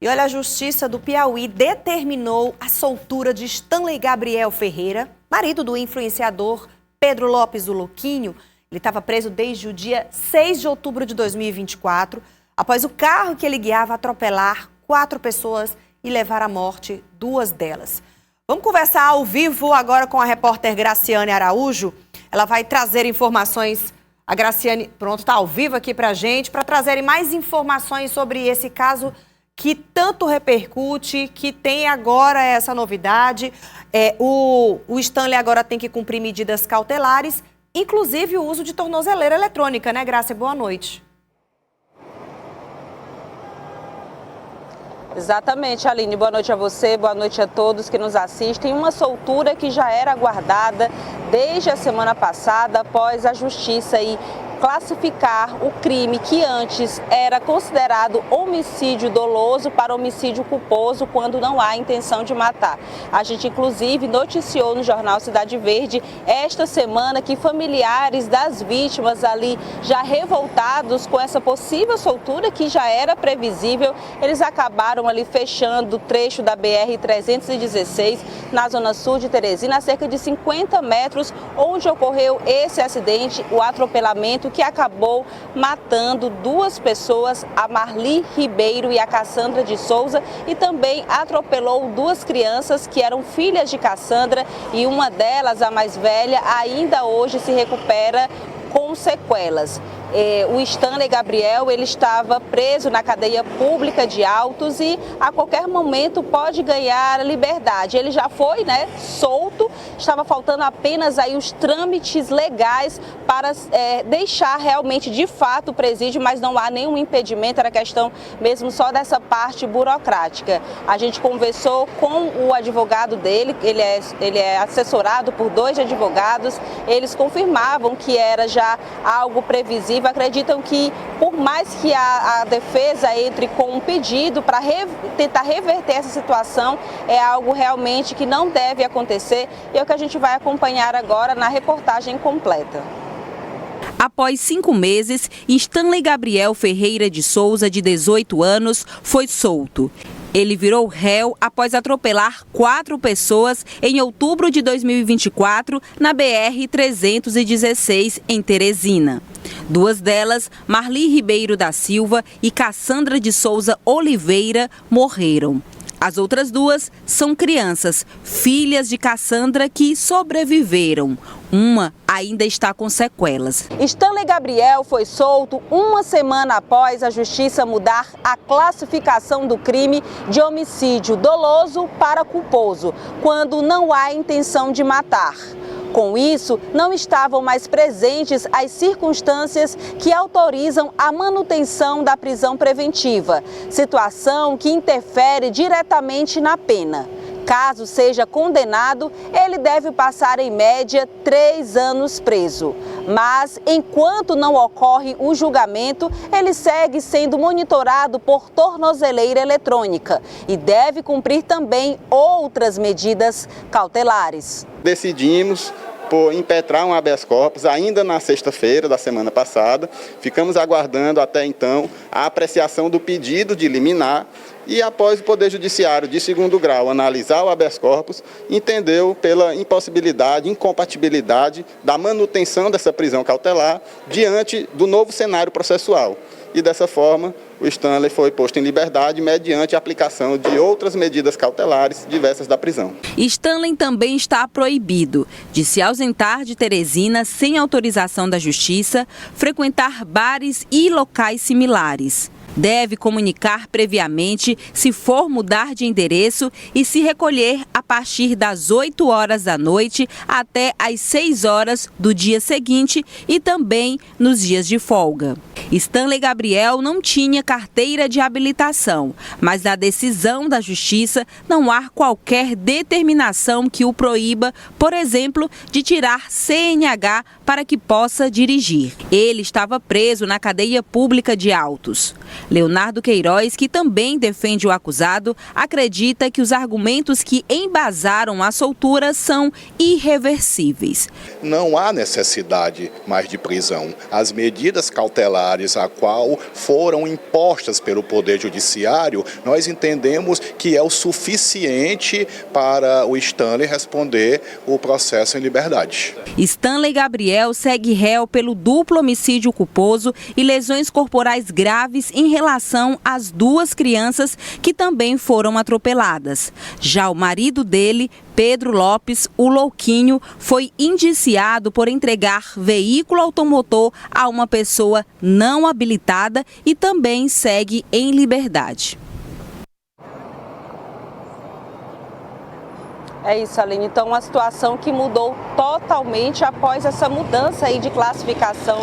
E olha, a Justiça do Piauí determinou a soltura de Stanley Gabriel Ferreira, marido do influenciador Pedro Lopes do Louquinho. Ele estava preso desde o dia 6 de outubro de 2024, após o carro que ele guiava atropelar 4 pessoas e levar à morte 2 delas. Vamos conversar ao vivo agora com a repórter Graciane Araújo. Ela vai trazer informações. A Graciane, pronto, está ao vivo aqui para a gente, para trazerem mais informações sobre esse caso que tanto repercute, que tem agora essa novidade. O Stanley agora tem que cumprir medidas cautelares, inclusive o uso de tornozeleira eletrônica, né, Graça? Boa noite. Exatamente, Aline. Boa noite a você, boa noite a todos que nos assistem. Uma soltura que já era aguardada desde a semana passada, após a Justiça classificar o crime que antes era considerado homicídio doloso para homicídio culposo quando não há intenção de matar. A gente, inclusive, noticiou no jornal Cidade Verde esta semana que familiares das vítimas ali, já revoltados com essa possível soltura que já era previsível, eles acabaram ali fechando o trecho da BR-316 na zona sul de Teresina, a cerca de 50 metros onde ocorreu esse acidente, o atropelamento que acabou matando 2 pessoas, a Marli Ribeiro e a Cassandra de Souza, e também atropelou 2 crianças que eram filhas de Cassandra, e uma delas, a mais velha, ainda hoje se recupera com sequelas. O Stanley Gabriel, ele estava preso na cadeia pública de Altos e a qualquer momento pode ganhar liberdade. Ele já foi, solto, estava faltando apenas aí os trâmites legais para deixar realmente de fato o presídio, mas não há nenhum impedimento, era questão mesmo só dessa parte burocrática. A gente conversou com o advogado dele, ele é assessorado por 2 advogados, eles confirmavam que era já algo previsível. Acreditam que, por mais que a defesa entre com um pedido para tentar reverter essa situação, é algo realmente que não deve acontecer, e é o que a gente vai acompanhar agora na reportagem completa. Após 5 meses, Stanley Gabriel Ferreira de Souza, de 18 anos, foi solto. Ele virou réu após atropelar 4 pessoas em outubro de 2024 na BR-316, em Teresina. 2 delas, Marli Ribeiro da Silva e Cassandra de Souza Oliveira, morreram. As outras 2 são crianças, filhas de Cassandra, que sobreviveram. Uma ainda está com sequelas. Stanley Gabriel foi solto 1 semana após a Justiça mudar a classificação do crime de homicídio doloso para culposo, quando não há intenção de matar. Com isso, não estavam mais presentes as circunstâncias que autorizam a manutenção da prisão preventiva, situação que interfere diretamente na pena. Caso seja condenado, ele deve passar em média 3 anos preso. Mas, enquanto não ocorre o julgamento, ele segue sendo monitorado por tornozeleira eletrônica e deve cumprir também outras medidas cautelares. Decidimos por impetrar um habeas corpus ainda na sexta-feira da semana passada. Ficamos aguardando até então a apreciação do pedido de liminar e, após o Poder Judiciário de 2º grau analisar o habeas corpus, entendeu pela incompatibilidade da manutenção dessa prisão cautelar diante do novo cenário processual. E dessa forma, o Stanley foi posto em liberdade mediante a aplicação de outras medidas cautelares diversas da prisão. Stanley também está proibido de se ausentar de Teresina sem autorização da Justiça, frequentar bares e locais similares. Deve comunicar previamente se for mudar de endereço e se recolher a partir das 8 horas da noite até às 6 horas do dia seguinte e também nos dias de folga. Stanley Gabriel não tinha carteira de habilitação, mas na decisão da Justiça não há qualquer determinação que o proíba, por exemplo, de tirar CNH para que possa dirigir. Ele estava preso na cadeia pública de Altos. Leonardo Queiroz, que também defende o acusado, acredita que os argumentos que embasaram a soltura são irreversíveis. Não há necessidade mais de prisão. As medidas cautelares a qual foram impostas pelo Poder Judiciário, nós entendemos que é o suficiente para o Stanley responder o processo em liberdade. Stanley Gabriel segue réu pelo duplo homicídio culposo e lesões corporais graves em relação às duas crianças que também foram atropeladas. Já o marido dele, Pedro Lopes, o Louquinho, foi indiciado por entregar veículo automotor a uma pessoa não habilitada e também segue em liberdade. É isso, Aline. Então, uma situação que mudou totalmente após essa mudança aí de classificação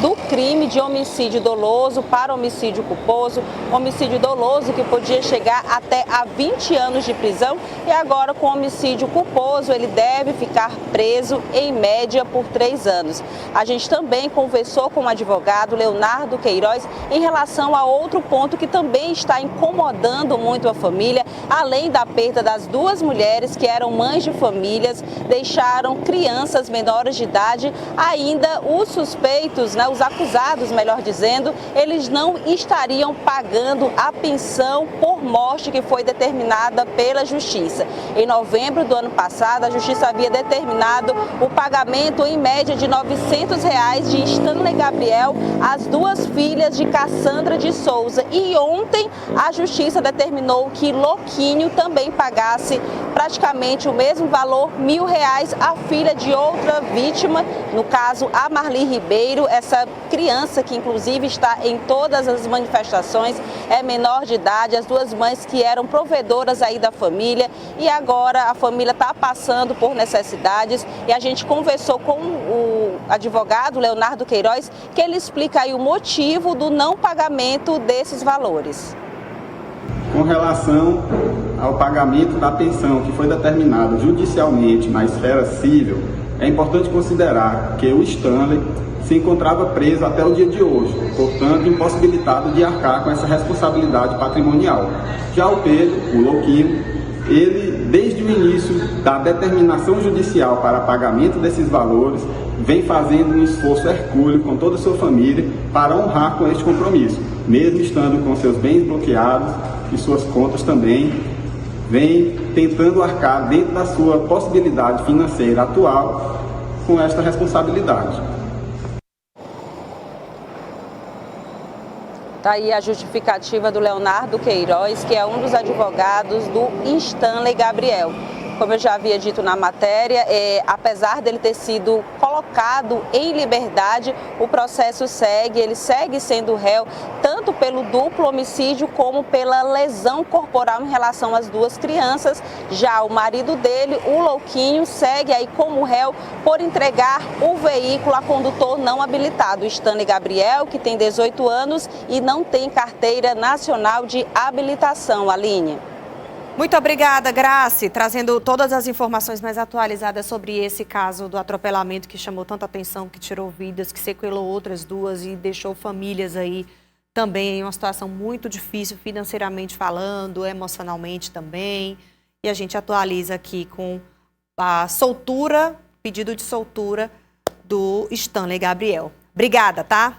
do crime de homicídio doloso para homicídio culposo. Homicídio doloso que podia chegar até a 20 anos de prisão e agora com homicídio culposo ele deve ficar preso em média por 3 anos. A gente também conversou com o advogado Leonardo Queiroz em relação a outro ponto que também está incomodando muito a família, além da perda das duas mulheres que eram mães de famílias, deixaram crianças menores de idade, ainda os suspeitos, os acusados, melhor dizendo, eles não estariam pagando a pensão por morte que foi determinada pela Justiça. Em novembro do ano passado, a Justiça havia determinado o pagamento em média de R$ 900 de Stanley Gabriel às duas filhas de Cassandra de Souza. E ontem a Justiça determinou que Louquinho também pagasse praticamente o mesmo valor, R$ 1.000, à filha de outra vítima, no caso a Marli Ribeiro, essa criança que inclusive está em todas as manifestações, é menor de idade, as duas mães que eram provedoras aí da família e agora a família está passando por necessidades e a gente conversou com o advogado Leonardo Queiroz, que ele explica aí o motivo do não pagamento desses valores. Com relação ao pagamento da pensão que foi determinado judicialmente na esfera civil, é importante considerar que o Stanley se encontrava preso até o dia de hoje, portanto impossibilitado de arcar com essa responsabilidade patrimonial. Já o Pedro, o Louquinho, ele desde o início da determinação judicial para pagamento desses valores, vem fazendo um esforço hercúleo com toda a sua família para honrar com este compromisso, mesmo estando com seus bens bloqueados e suas contas também, vem tentando arcar dentro da sua possibilidade financeira atual com esta responsabilidade. Está aí a justificativa do Leonardo Queiroz, que é um dos advogados do Stanley Gabriel. Como eu já havia dito na matéria, apesar dele ter sido colocado em liberdade, o processo segue, ele segue sendo réu tanto pelo duplo homicídio como pela lesão corporal em relação às duas crianças. Já o marido dele, o Louquinho, segue aí como réu por entregar o veículo a condutor não habilitado. O Stanley Gabriel, que tem 18 anos e não tem carteira nacional de habilitação. Aline. Muito obrigada, Grace, trazendo todas as informações mais atualizadas sobre esse caso do atropelamento que chamou tanta atenção, que tirou vidas, que sequelou outras duas e deixou famílias aí também em uma situação muito difícil, financeiramente falando, emocionalmente também. E a gente atualiza aqui com a soltura, pedido de soltura do Stanley Gabriel. Obrigada, tá?